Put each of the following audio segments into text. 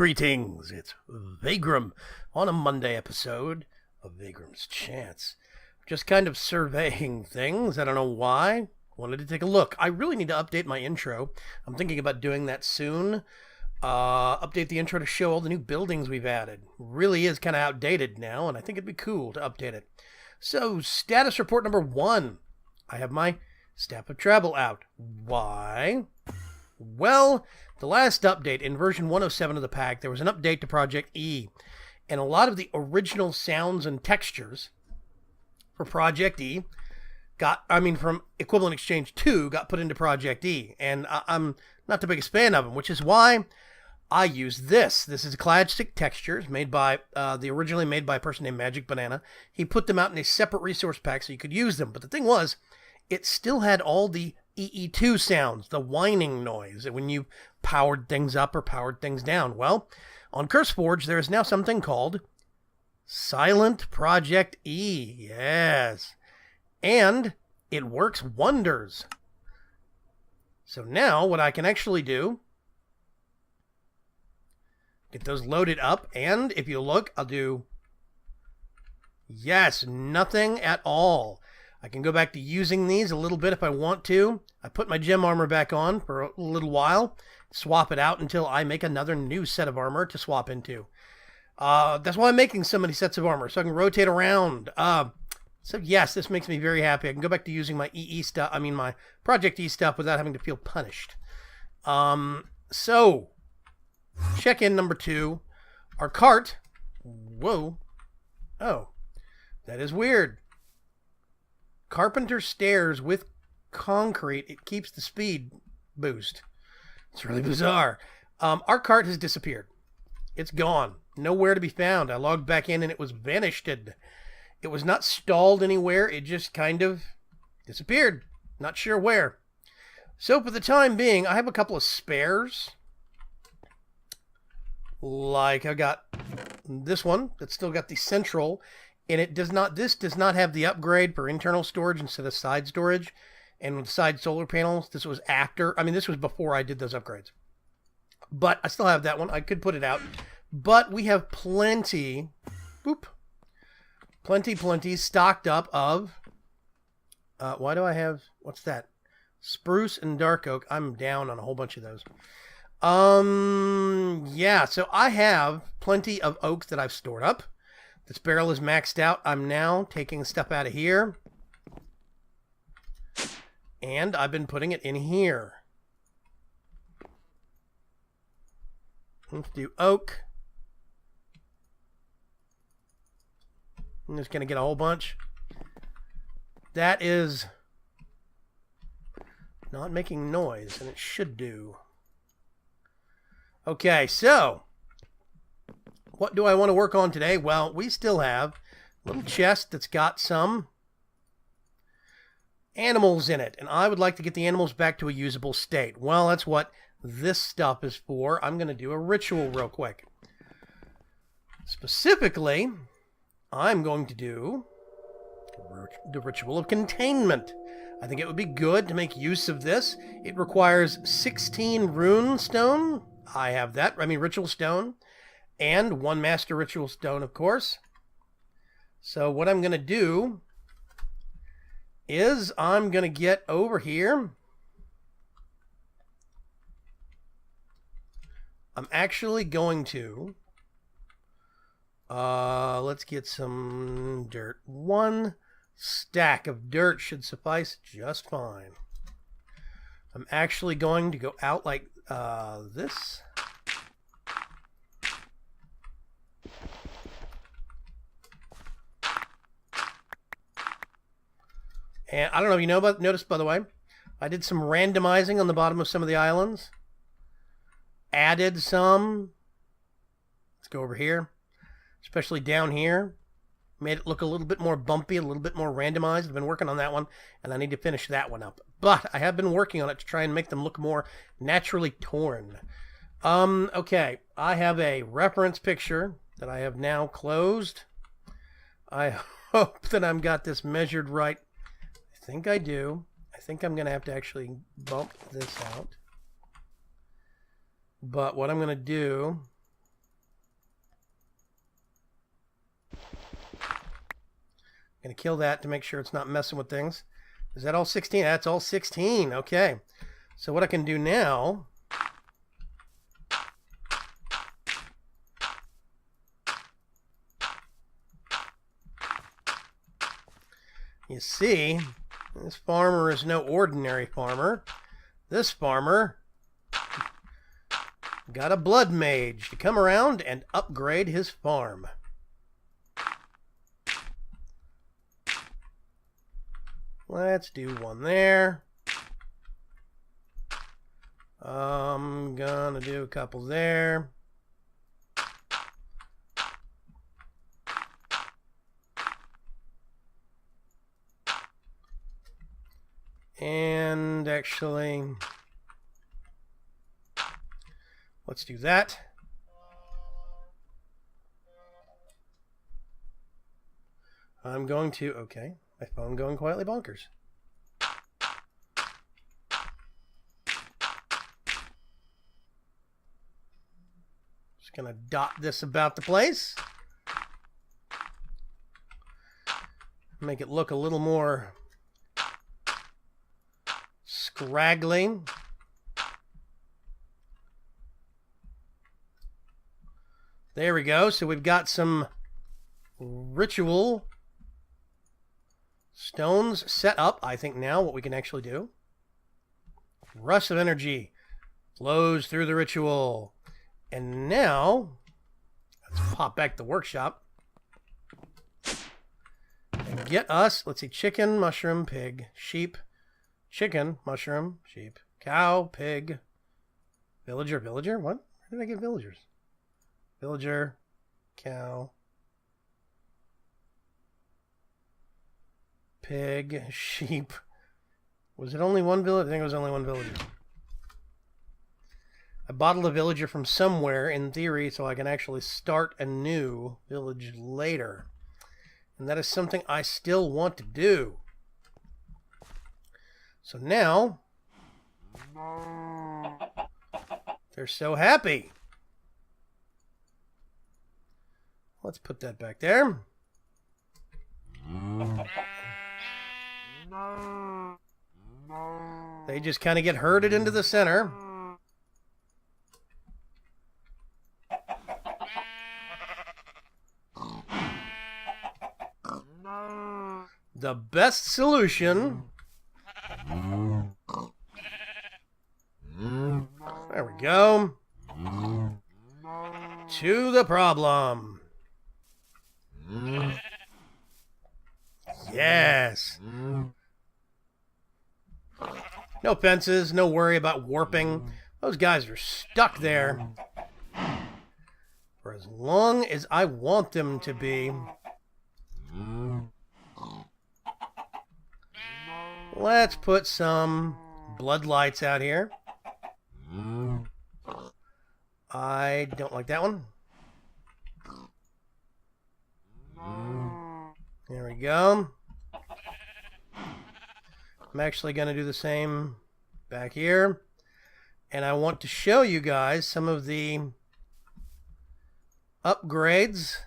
Greetings, it's Vaygrim on a Monday episode of Vaygrim's Chance. Just kind of surveying things, I don't know why. Wanted to take a look. I really need to update my intro. I'm thinking about doing that soon. Update the intro to show all the new buildings we've added. Really is kind of outdated now, and I think it'd be cool to update it. So, status report number 1. I have my Staff of Travel out. Why? Well, the last update in version 107 of the pack, there was an update to Project E, and a lot of the original sounds and textures for Project E from Equivalent Exchange 2 got put into Project E, and I'm not the biggest fan of them, which is why I use this. This is classic textures made by, originally made by a person named Magic Banana. He put them out in a separate resource pack so you could use them, but the thing was, it still had all the EE2 sounds, the whining noise, when you powered things up or powered things down. Well, on CurseForge, there is now something called Silent Project E. Yes. And it works wonders. So now what I can actually do, get those loaded up, and if you look, I'll do, yes, nothing at all. I can go back to using these a little bit if I want to. I put my gem armor back on for a little while, swap it out until I make another new set of armor to swap into. That's why I'm making so many sets of armor, so I can rotate around. So yes, this makes me very happy. I can go back to using my my Project E stuff without having to feel punished. So, check-in number 2. Our cart, whoa, oh, that is weird. Carpenter stairs with concrete, it keeps the speed boost. It's really bizarre. Our cart has disappeared. It's gone. Nowhere to be found. I logged back in and it was vanished. It was not stalled anywhere. It just kind of disappeared. Not sure where. So for the time being, I have a couple of spares. Like I got this one that's still got the central, and this does not have the upgrade for internal storage instead of side storage. And with side solar panels, this was this was before I did those upgrades. But I still have that one. I could put it out. But we have plenty stocked up of, why do I have, what's that? Spruce and dark oak. I'm down on a whole bunch of those. Yeah, so I have plenty of oaks that I've stored up. This barrel is maxed out. I'm now taking stuff out of here. And I've been putting it in here. Let's do oak. I'm just going to get a whole bunch. That is not making noise, and it should do. Okay, so what do I want to work on today? Well, we still have a little chest that's got some animals in it, and I would like to get the animals back to a usable state. Well, that's what this stuff is for. I'm going to do a ritual real quick. Specifically, I'm going to do the ritual of containment. I think it would be good to make use of this. It requires 16 rune stone. I have that. Ritual stone. And 1 master ritual stone, of course. So what I'm going to do is I'm going to get over here. I'm actually going to, let's get some dirt. 1 stack of dirt should suffice just fine. I'm actually going to go out like this. And I don't know if you noticed, by the way, I did some randomizing on the bottom of some of the islands. Added some. Let's go over here. Especially down here. Made it look a little bit more bumpy, a little bit more randomized. I've been working on that one, and I need to finish that one up. But I have been working on it to try and make them look more naturally torn. Okay. I have a reference picture that I have now closed. I hope that I've got this measured right. I think I do. I think I'm going to have to actually bump this out. But what I'm going to do Gonna kill that to make sure it's not messing with things. Is that all 16? That's all 16. Okay. So what I can do now... You see, this farmer is no ordinary farmer. This farmer got a blood mage to come around and upgrade his farm. Let's do one there. I'm gonna do a couple there. And actually, let's do that. I'm going to, okay, my phone going quietly bonkers. Just gonna dot this about the place. Make it look a little more scraggly. There we go. So we've got some ritual stones set up. I think now what we can actually do. Rush of energy flows through the ritual. And now, let's pop back to the workshop. And get us, let's see, chicken, mushroom, pig, sheep, chicken, mushroom, sheep, cow, pig, villager, villager? What? Where did I get villagers? Villager, cow, pig, sheep. Was it only one village? I think it was only one villager. I bottled a villager from somewhere, in theory, so I can actually start a new village later. And that is something I still want to do. So now, they're so happy. Let's put that back there. They just kind of get herded into the center. The best solution. There we go. To the problem. Yes. No fences, no worry about warping. Those guys are stuck there for as long as I want them to be. Let's put some bloodlights out here. I don't like that one. There we go. I'm actually going to do the same back here. And I want to show you guys some of the upgrades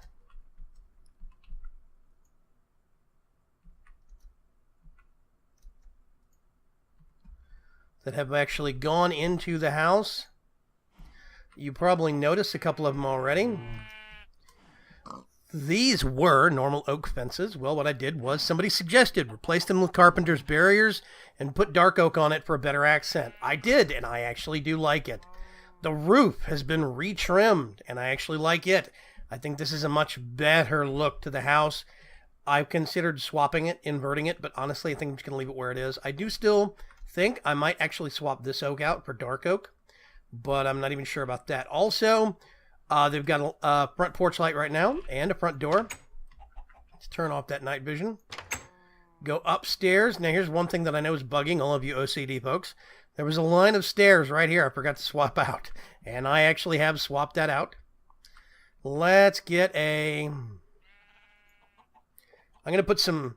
that have actually gone into the house. You probably noticed a couple of them already. These were normal oak fences. Well, what I did was somebody suggested replace them with carpenter's barriers and put dark oak on it for a better accent. I did, and I actually do like it. The roof has been retrimmed, and I actually like it. I think this is a much better look to the house. I've considered swapping it, inverting it, but honestly, I think I'm just going to leave it where it is. I do still think I might actually swap this oak out for dark oak, but I'm not even sure about that. Also, they've got a front porch light right now and a front door. Let's turn off that night vision. Go upstairs. Now, here's one thing that I know is bugging all of you OCD folks. There was a line of stairs right here I forgot to swap out, and I actually have swapped that out. Let's get a... I'm going to put some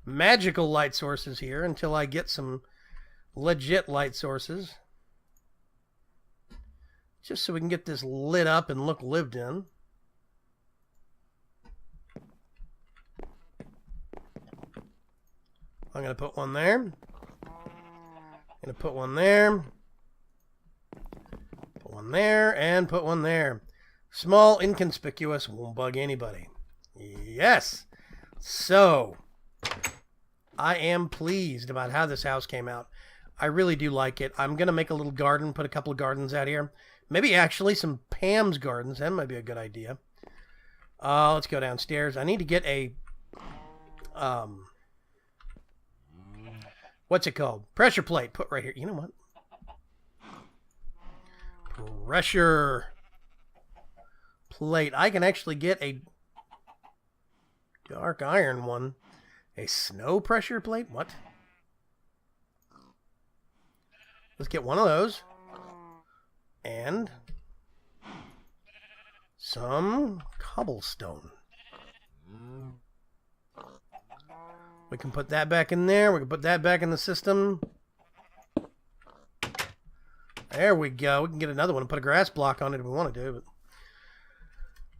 magical light sources here until I get some legit light sources. Just so we can get this lit up and look lived in. I'm going to put one there. I'm going to put one there. Put one there, and put one there. Small, inconspicuous, won't bug anybody. Yes! So, I am pleased about how this house came out. I really do like it. I'm going to make a little garden, put a couple of gardens out here. Maybe actually some Pam's gardens. That might be a good idea. Let's go downstairs. I need to get a... what's it called? Pressure plate. Put right here. You know what? Pressure plate. I can actually get a dark iron one. A snow pressure plate? What? Let's get one of those. And some cobblestone. We can put that back in there. We can put that back in the system. There we go. We can get another one and put a grass block on it if we want to do it.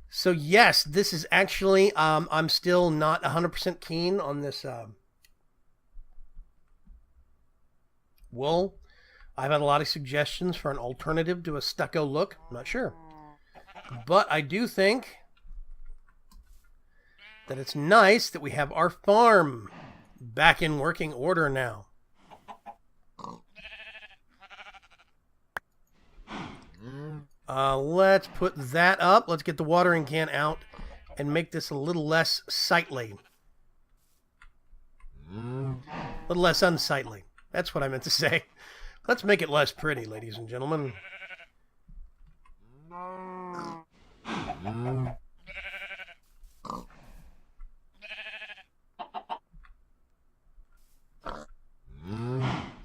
So yes, this is actually, I'm still not 100% keen on this wool. I've had a lot of suggestions for an alternative to a stucco look. I'm not sure. But I do think that it's nice that we have our farm back in working order now. Let's put that up. Let's get the watering can out and make this a little less sightly. A little less unsightly. That's what I meant to say. Let's make it less pretty, ladies and gentlemen.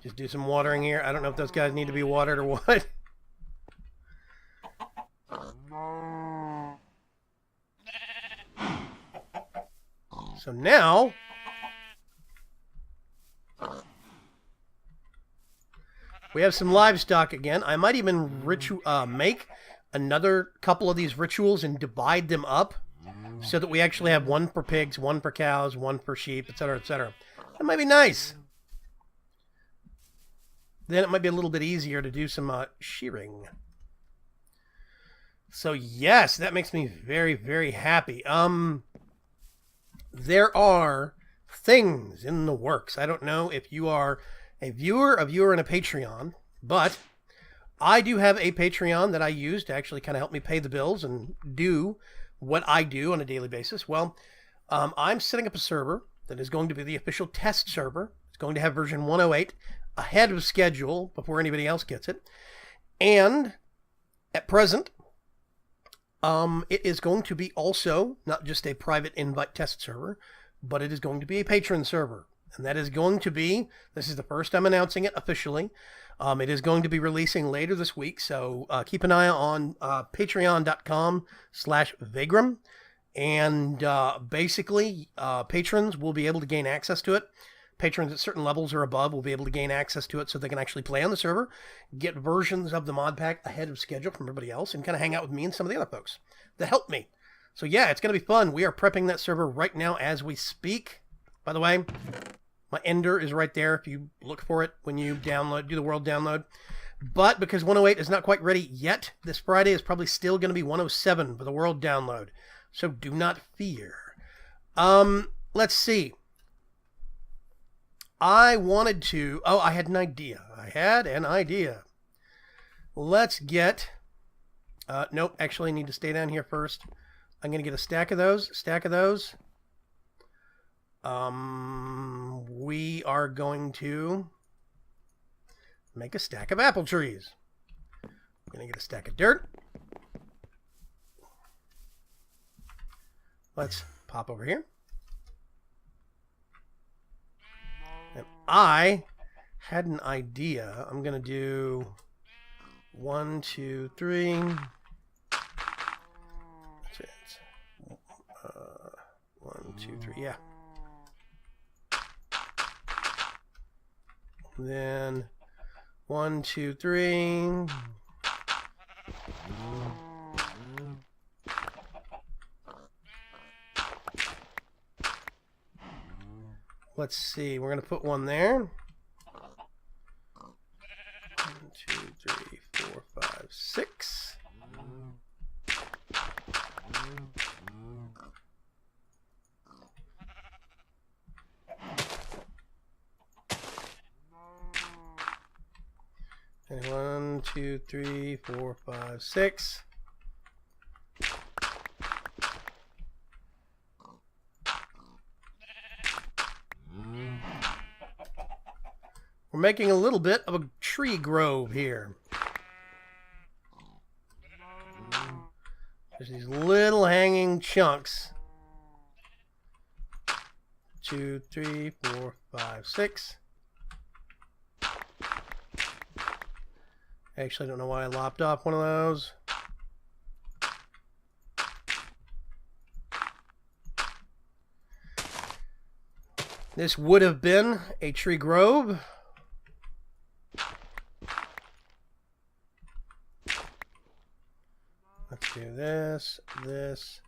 Just do some watering here. I don't know if those guys need to be watered or what. So now, we have some livestock again. I might even make another couple of these rituals and divide them up so that we actually have one for pigs, one for cows, one for sheep, etc., etc. That might be nice. Then it might be a little bit easier to do some shearing. So yes, that makes me very, very happy. There are things in the works. I don't know if you are a viewer and a Patreon, but I do have a Patreon that I use to actually kind of help me pay the bills and do what I do on a daily basis. Well, I'm setting up a server that is going to be the official test server. It's going to have version 108 ahead of schedule before anybody else gets it. And at present, it is going to be also not just a private invite test server, but it is going to be a patron server. And that is going to be, this is the first I'm announcing it officially. It is going to be releasing later this week. So keep an eye on patreon.com/Vaygrim. And basically, patrons will be able to gain access to it. Patrons at certain levels or above will be able to gain access to it so they can actually play on the server, get versions of the mod pack ahead of schedule from everybody else, and kind of hang out with me and some of the other folks that help me. So yeah, it's going to be fun. We are prepping that server right now as we speak. By the way, my ender is right there if you look for it when you download, do the world download. But because 108 is not quite ready yet, this Friday is probably still going to be 107 for the world download. So do not fear. Let's see. I wanted to... Oh, I had an idea. Let's get... nope, actually I need to stay down here first. I'm going to get a stack of those. We are going to make a stack of apple trees. I'm going to get a stack of dirt. Let's pop over here. And I had an idea. I'm going to do 1, 2, 3. That's it. 1, 2, 3. Yeah. Then 1, 2, 3. Let's see, we're going to put one there. 1, 2, 3, 4, 5, 6. And 1, 2, 3, 4, 5, 6. We're making a little bit of a tree grove here. There's these little hanging chunks. 2, 3, 4, 5, 6. Actually, I don't know why I lopped off one of those. This would have been a tree grove. Let's do this, this.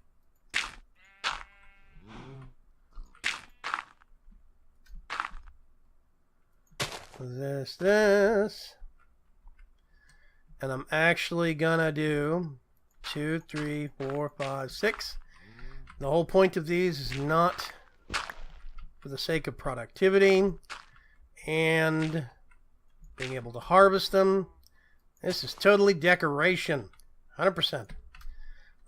This. And I'm actually gonna do 2, 3, 4, 5, 6. The whole point of these is not for the sake of productivity and being able to harvest them. This is totally decoration, 100%.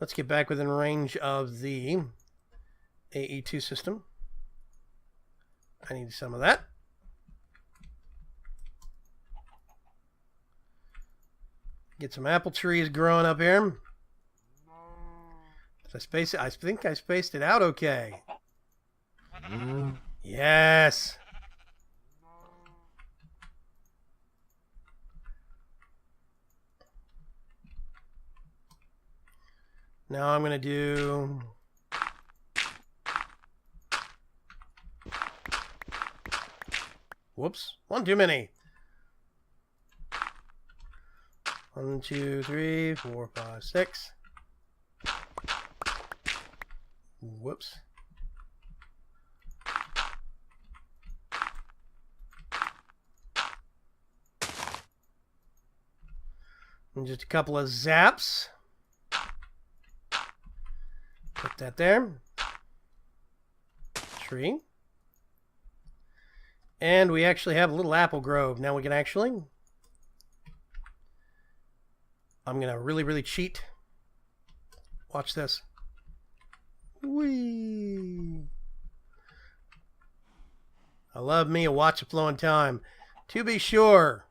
Let's get back within range of the AE2 system. I need some of that. Get some apple trees growing up here. Did I space it? I think I spaced it out okay. Yes. Now I'm going to do whoops, one too many. 1, 2, 3, 4, 5, 6. Whoops. And just a couple of zaps. Put that there. Tree. And we actually have a little apple grove. Now we can actually... I'm going to really cheat. Watch this. Whee! I love me a watch a flow in time. To be sure.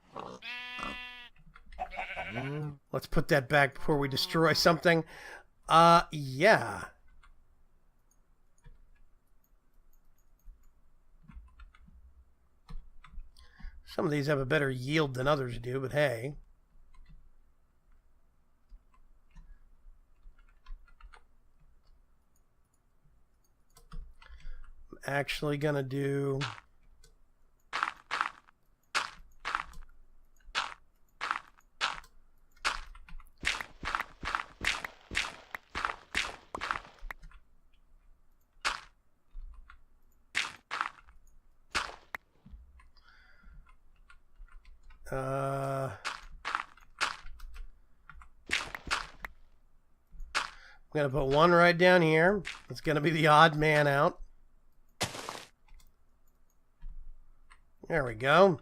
Let's put that back before we destroy something. Yeah. Some of these have a better yield than others do, but hey. I'm actually gonna do I'm going to put one right down here. It's going to be the odd man out. There we go.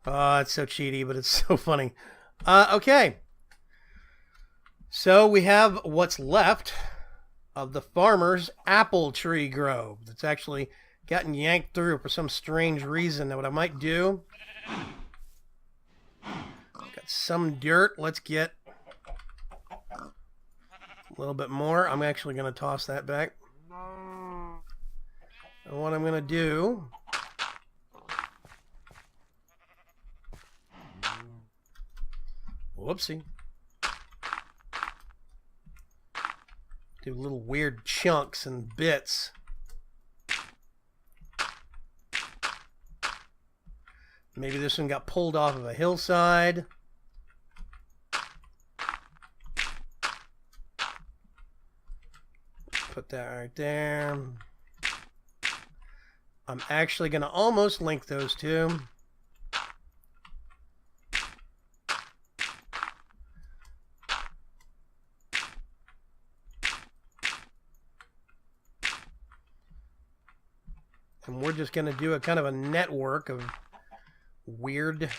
Oh, it's so cheaty, but it's so funny. Okay. So we have what's left of the farmer's apple tree grove that's actually gotten yanked through for some strange reason. Now what I might do, got some dirt. Let's get a little bit more. I'm actually going to toss that back. And what I'm going to do, whoopsie, do little weird chunks and bits. Maybe this one got pulled off of a hillside. put that right there. I'm actually going to almost link those two. And we're just going to do a kind of a network of weird...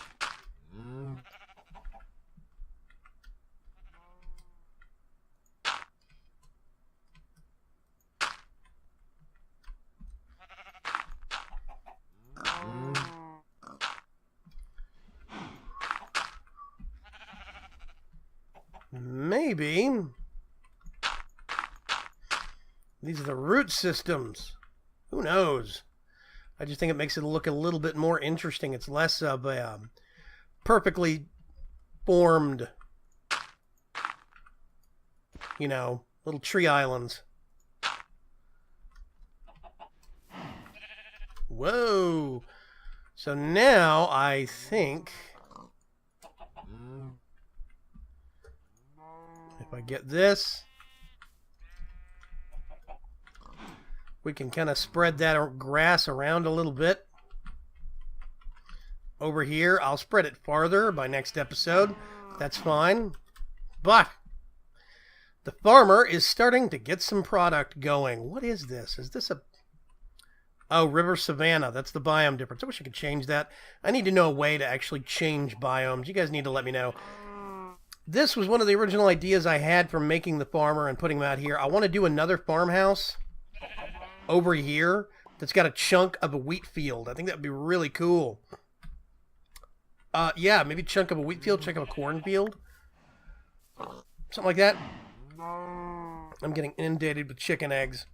Maybe these are the root systems. Who knows? I just think it makes it look a little bit more interesting. It's less of a perfectly formed, you know, little tree islands. Whoa. So now I think if I get this, we can kind of spread that grass around a little bit. Over here, I'll spread it farther by next episode. That's fine. But the farmer is starting to get some product going. What is this? Is this a... Oh, River Savannah. That's the biome difference. I wish I could change that. I need to know a way to actually change biomes. You guys need to let me know. This was one of the original ideas I had for making the farmer and putting him out here. I want to do another farmhouse over here that's got a chunk of a wheat field. I think that would be really cool. Yeah, maybe chunk of a wheat field, chunk of a cornfield. Something like that. I'm getting inundated with chicken eggs.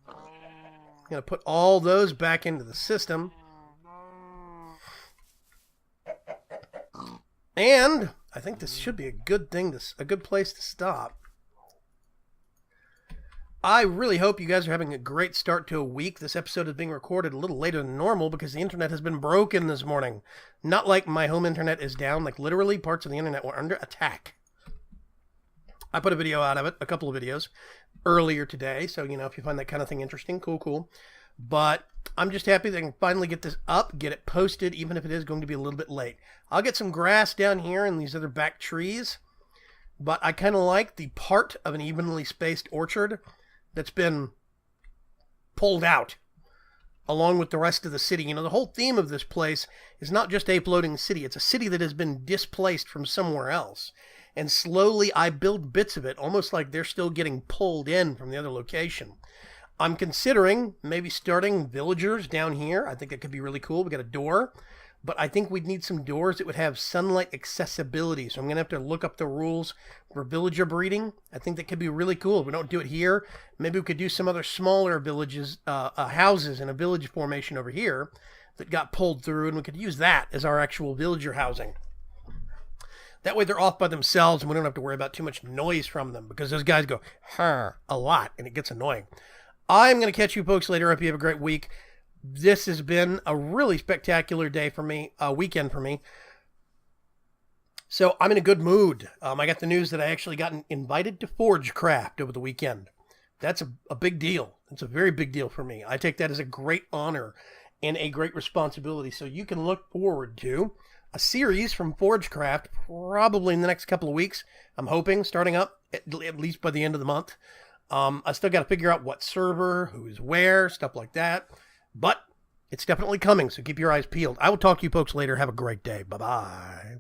I'm going to put all those back into the system. And I think this should be a good thing, a good place to stop. I really hope you guys are having a great start to a week. This episode is being recorded a little later than normal because the internet has been broken this morning. Not like my home internet is down, like literally parts of the internet were under attack. I put a video out of it, a couple of videos, earlier today. So, you know, if you find that kind of thing interesting, cool. But I'm just happy that I can finally get this up, get it posted, even if it is going to be a little bit late. I'll get some grass down here and these other back trees. But I kind of like the part of an evenly spaced orchard that's been pulled out along with the rest of the city. You know, the whole theme of this place is not just a floating city. It's a city that has been displaced from somewhere else. And slowly I build bits of it, almost like they're still getting pulled in from the other location. I'm considering maybe starting villagers down here. I think that could be really cool. We got a door. But I think we'd need some doors that would have sunlight accessibility. So I'm going to have to look up the rules for villager breeding. I think that could be really cool. If we don't do it here, maybe we could do some other smaller villages, houses in a village formation over here that got pulled through, and we could use that as our actual villager housing. That way they're off by themselves, and we don't have to worry about too much noise from them, because those guys go, a lot, and it gets annoying. I'm going to catch you folks later. I hope you have a great week. This has been a really spectacular day for me, weekend for me. So I'm in a good mood. I got the news that I actually got invited to Forgecraft over the weekend. That's a big deal. It's a very big deal for me. I take that as a great honor and a great responsibility. So you can look forward to a series from Forgecraft probably in the next couple of weeks. I'm hoping starting up at least by the end of the month. I still got to figure out what server, who's where, stuff like that. But it's definitely coming, so keep your eyes peeled. I will talk to you folks later. Have a great day. Bye-bye.